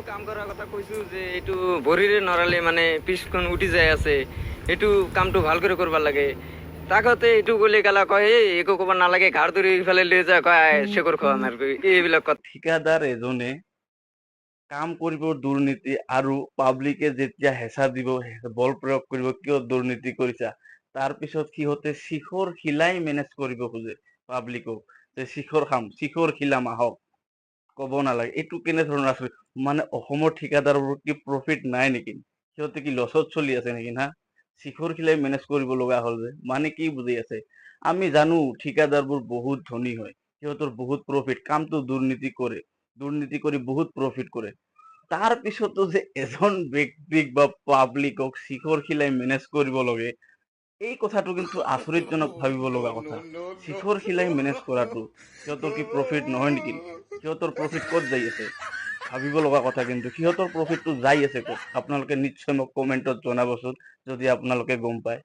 কাম কৰাৰ কথা কৈছো যে এইটো ভৰিৰে নৰালে মানে পিছখন উঠি যায় আছে, এইটো কামটো ভাল কৰি কৰিব লাগে। তাকতে এইটো গলে কালা কয় এই একো ক'ব নালাগে, ঘাৰ ধৰি ইফালে লৈ যায়, কয় চেকৰ খোৱা মাৰবি, এইবিলাক কথা। ঠিকাদাৰ এজনে কাম কৰিব দুৰ্নীতি আৰু পাব্লিকে যেতিয়া হেঁচা দিব, বল প্ৰয়োগ কৰিব, কিয় দুৰ্নীতি কৰিছা, তাৰ পিছত সিহঁতে শিখৰ শিলাই মেনেজ কৰিব খোজে পাব্লিকক, যে শিখৰ খাম, শিখৰ শিলাম আহক, ক'ব নালাগে। এইটো কেনেধৰণৰ আছে? মানে অসমৰ ঠিকাদাৰবোৰ কি প্ৰফিট নাই নেকি? সিহঁতে কি লছত চলি আছে নেকি না? শিখৰ শিলাই মেনেজ কৰিব লগা হ'ল যে, মানে কি বুজি আছে? আমি জানো ঠিকাদাৰবোৰ বহুত ধনী হয়, সিহঁতৰ বহুত প্ৰফিট, কামটো দুৰ্নীতি কৰে, দুৰ্নীতি কৰি বহুত প্ৰফিট কৰে। তাৰ পিছতো যে এজন ব্যক্তিক বা পাব্লিকক শিখৰ শিলাই মেনেজ কৰিব লাগে, এই কথাটো কিন্তু আচৰিতজনক, ভাবিব লগা কথা। শিখৰ শিলাই মেনেজ কৰাটো সিহঁতৰ কি প্ৰফিট নহয় নেকি? সিহঁতৰ প্ৰফিট ক'ত যাই আছে? ভাবিব লগা কথা। কিন্তু সিহঁতৰ প্ৰফিটটো যাই আছে ক'ত? আপোনালোকে নিশ্চয় মোক কমেণ্টত জনাবচোন যদি আপোনালোকে গম পায়।